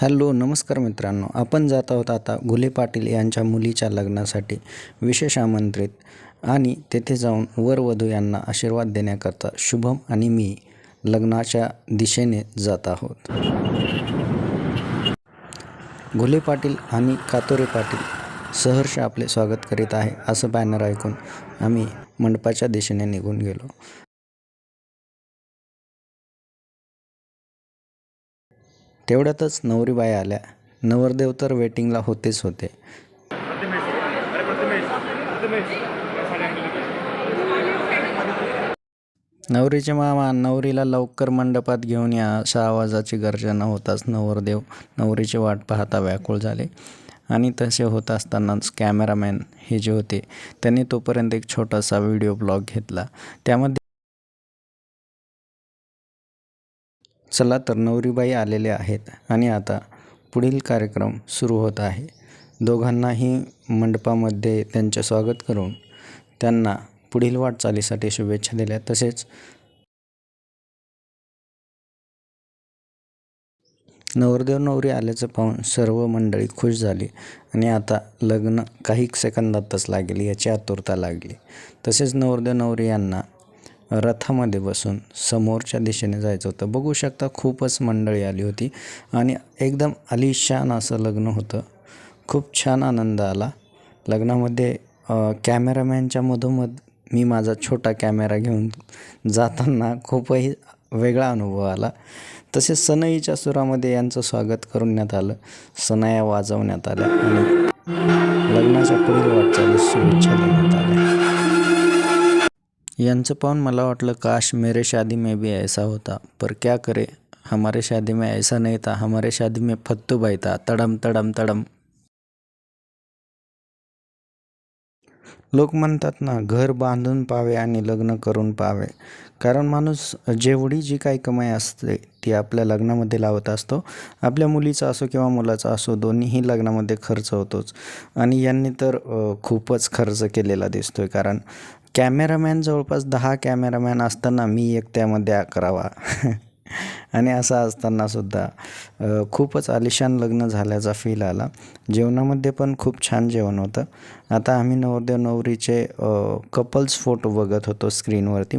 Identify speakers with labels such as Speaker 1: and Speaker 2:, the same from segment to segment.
Speaker 1: Hello नमस्कार मित्रांनो, आपण जात आहोत आता घुले पाटील यांच्या मुलीच्या लग्नासाठी विशेष आमंत्रित आणि तेथे जाऊन वर वधू यांना आशीर्वाद देण्याकरता शुभम आणि मी लग्नाच्या दिशेने जात आहोत. घुले पाटील आणि कातोरे पाटील सहर्ष आपले स्वागत करीत आहे असं बॅनर ऐकून आम्ही मंडपाच्या दिशेने निघून गेलो. तेवढ्यातच नवरीबाई आल्या. नवरदेव तर वेटिंगला होतेच होते. नवरीचे मामा, नवरीला लवकर मंडपात घेऊन या अशा आवाजाची गर्जना होताच नवरदेव नवरीची वाट पाहता व्याकुळ झाले. आणि तसे होत असतानाच कॅमेरामॅन हे जे होते त्यांनी तोपर्यंत एक छोटासा व्हिडिओ ब्लॉग घेतला. त्यामध्ये चला तर नवरीबाई आलेले आहेत आणि आता पुढील कार्यक्रम सुरू होत आहे. दोघांनाही मंडपामध्ये त्यांचे स्वागत करून त्यांना पुढील वाटचालीसाठी शुभेच्छा दिल्या. तसेच नवरदेव नवरी आल्याचं पाहून सर्व मंडळी खुश झाली आणि आता लग्न काही सेकंदातच लागेल याची आतुरता लागली. तसेच नवरदेव नवरी यांना रथामध्ये बसून समोरच्या दिशेने जायचं होतं. बघू शकता खूपच मंडळी आली होती आणि एकदम आलिशान असं लग्न होतं. खूप छान आनंद आला लग्नामध्ये. कॅमेरामॅनच्या मधोमध मी माझा छोटा कॅमेरा घेऊन जाताना खूपही वेगळा अनुभव आला. तसेच सनईच्या सुरामध्ये यांचं स्वागत करण्यात आलं. सनया वाजवण्यात आल्या आणि लग्नाच्या पुढील वाटचालीस शुभेच्छा देण्यात आल्या. यांचं पाहून मला वाटलं काश मेरे शादी में भी ऐसा होता, पर क्या करे, हमारे शादी में ऐसा नहीं था. हमारे शादी में फत्तूबाई था. तडम तडम तडम. लोक म्हणतात ना, घर बांधून पाहावे आणि लग्न करून पाहावे. कारण माणूस जेवढी जी काही कमाई असते ती आपल्या लग्नामध्ये लावत असतो. आपल्या मुलीचा असो किंवा मुलाचा असो, दोन्हीही लग्नामध्ये खर्च होतोच. आणि यांनी तर खूपच खर्च केलेला दिसतोय. कारण कॅमेरामॅन जवळपास 10 कॅमेरामॅन असताना मी एक त्यामध्ये 11वा आणि असं असतानासुद्धा खूपच आलिशान लग्न झाल्याचा फील आला. जेवणामध्ये पण खूप छान जेवण होतं. आता आम्ही नवरदेव नवरीचे कपल्स फोटो बघत होतो स्क्रीनवरती.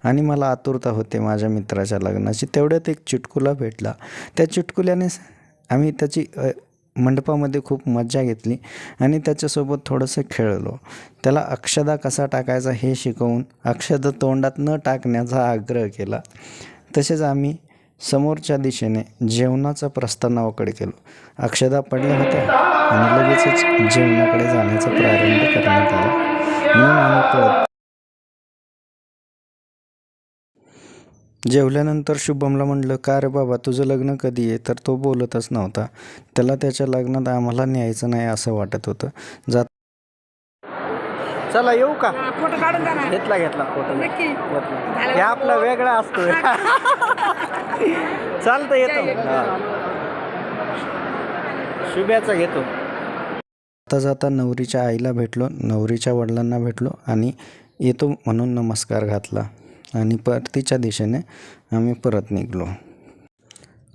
Speaker 1: आणि मला आतुरता होते माझ्या मित्राच्या लग्नाची. तेवढ्यात एक चुटकुला भेटला. त्या चुटकुल्याने आम्ही त्याची मंडपामध्ये खूप मजा घेतली आणि त्याच्यासोबत थोडंसं खेळलो. त्याला अक्षदा कसा टाकायचा हे शिकवून अक्षदा तोंडात न टाकण्याचा आग्रह केला. तसेच आम्ही समोरच्या दिशेने जेवणाचा प्रस्थानाकडे केलो. अक्षदा पडल्या होत्या आणि लगेचच जेवणाकडे जाण्याचा प्रारंभ करण्यात आला. म्हणून आम्ही जेवल्यानंतर शुभमला म्हणलं, का रे बाबा तुझं लग्न कधी आहे? तर तो बोलतच नव्हता. त्याला त्याच्या लग्नात आम्हाला न्यायचं नाही असं वाटत होतं. चला येऊ का?
Speaker 2: फोटो काढून द्या ना.
Speaker 1: घेतला फोटो.
Speaker 2: नक्की
Speaker 1: हे आपला वेगळा असतो. चालतं येतो. शुभ्याचा घेतो. आता जाता नवरीच्या आईला भेटलो, नवरीच्या वडिलांना भेटलो आणि येतो म्हणून नमस्कार घातला आणि परतीच्या दिशेने आम्ही परत निघलो.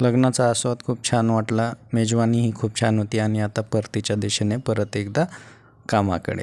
Speaker 1: लग्नाचा आस्वाद खूप छान वाटला. मेजवानीही खूप छान होती आणि आता परतीच्या दिशेने परत एकदा कामाकडे.